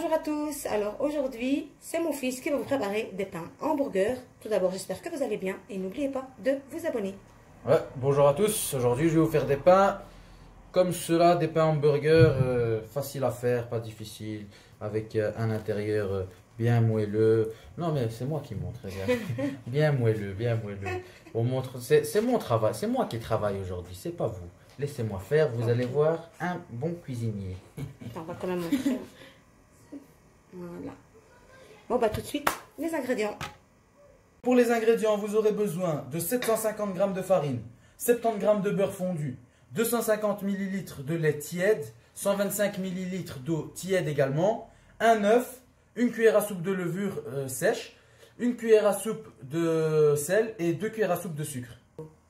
Bonjour à tous, alors aujourd'hui c'est mon fils qui va vous préparer des pains hamburgers. Tout d'abord j'espère que vous allez bien et n'oubliez pas de vous abonner. Ouais, bonjour à tous, aujourd'hui je vais vous faire des pains comme cela, des pains hamburgers faciles à faire, pas difficiles, avec un intérieur bien moelleux. Non mais c'est moi qui montre, regarde. Bien moelleux, bien moelleux. On montre, c'est mon travail, c'est moi qui travaille aujourd'hui, c'est pas vous. Laissez-moi faire, vous allez voir un bon cuisinier. Attends, on va quand même montrer. Voilà. Bon bah tout de suite, les ingrédients. Pour les ingrédients, vous aurez besoin de 750 g de farine, 70 g de beurre fondu, 250 ml de lait tiède, 125 ml d'eau tiède également, un œuf, une cuillère à soupe de levure sèche, une cuillère à soupe de sel et 2 cuillères à soupe de sucre.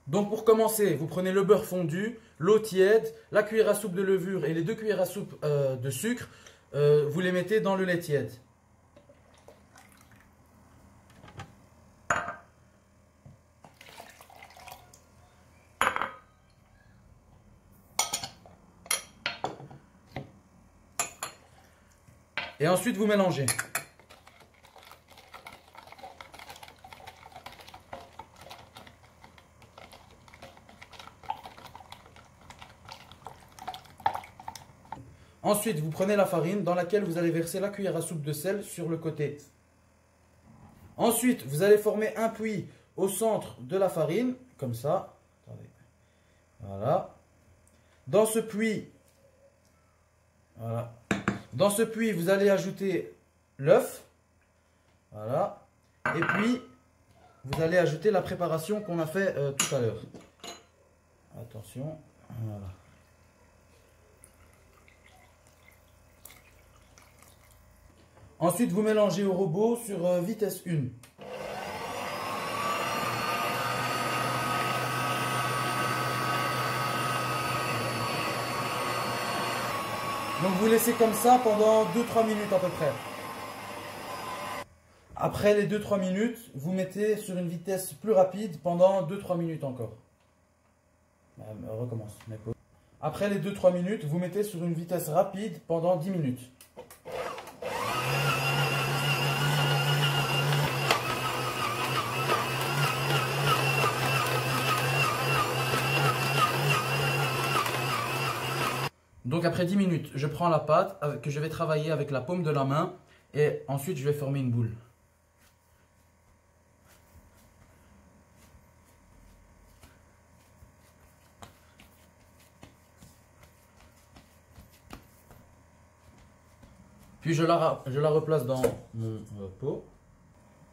Donc pour commencer, vous prenez le beurre fondu, l'eau tiède, la cuillère à soupe de levure et les 2 cuillères à soupe de sucre, vous les mettez dans le lait tiède. Et ensuite vous mélangez. Ensuite, vous prenez la farine dans laquelle vous allez verser la cuillère à soupe de sel sur le côté. Ensuite, vous allez former un puits au centre de la farine, comme ça. Attendez. Voilà. Dans ce puits, voilà. Dans ce puits, vous allez ajouter l'œuf. Voilà. Et puis, vous allez ajouter la préparation qu'on a fait tout à l'heure. Attention. Voilà. Ensuite, vous mélangez au robot sur vitesse 1. Donc vous laissez comme ça pendant 2-3 minutes à peu près. Après les 2-3 minutes, vous mettez sur une vitesse plus rapide pendant 2-3 minutes encore. Recommence. Après les 2-3 minutes, vous mettez sur une vitesse rapide pendant 10 minutes. Donc après 10 minutes, je prends la pâte que je vais travailler avec la paume de la main et ensuite je vais former une boule. Puis je la replace dans mon pot.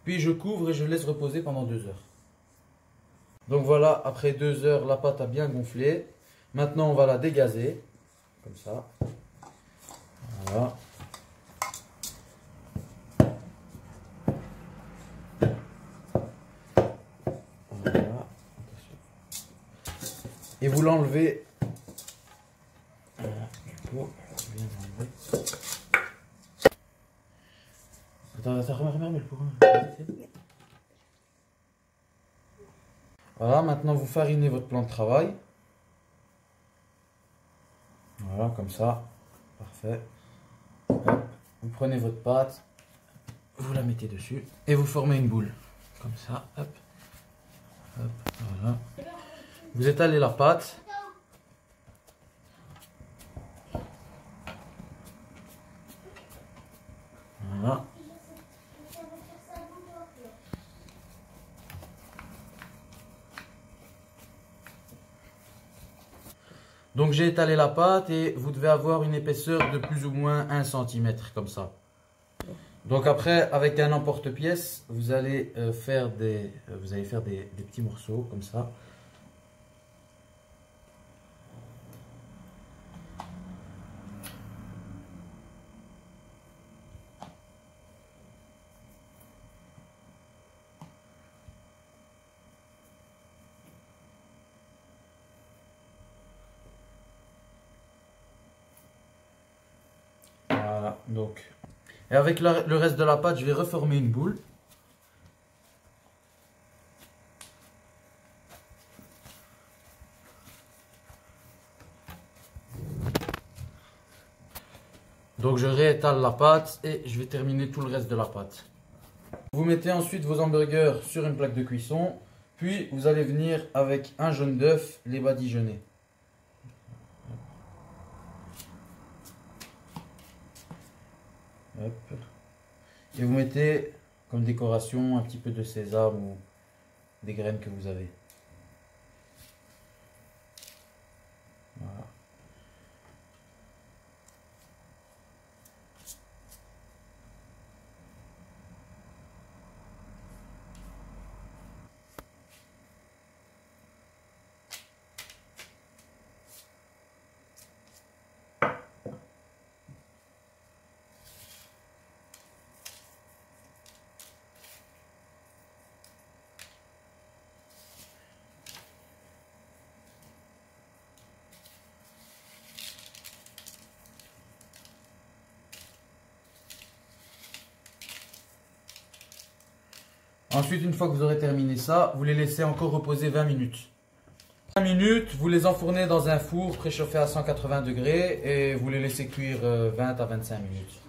Puis je couvre et je laisse reposer pendant 2 heures. Donc voilà, après 2 heures, la pâte a bien gonflé. Maintenant on va la dégazer. Comme ça. Voilà. Voilà. Et vous l'enlevez. Voilà. Du coup, bien enlever. Attends, remets le pot. Voilà, maintenant vous farinez votre plan de travail. Voilà, comme ça. Parfait. Hop. Vous prenez votre pâte, vous la mettez dessus et vous formez une boule. Comme ça. Hop. Hop. Voilà. Vous étalez la pâte. Voilà. Donc j'ai étalé la pâte et vous devez avoir une épaisseur de plus ou moins 1 cm comme ça. Donc après avec un emporte-pièce vous allez faire des petits morceaux comme ça. Voilà, donc. Et avec le reste de la pâte, je vais reformer une boule. Donc je réétale la pâte et je vais terminer tout le reste de la pâte. Vous mettez ensuite vos hamburgers sur une plaque de cuisson. Puis vous allez venir avec un jaune d'œuf les badigeonner. Hop. Et vous mettez comme décoration un petit peu de sésame ou des graines que vous avez. Voilà. Ensuite, une fois que vous aurez terminé ça, vous les laissez encore reposer 20 minutes. 20 minutes, vous les enfournez dans un four préchauffé à 180 degrés et vous les laissez cuire 20 à 25 minutes.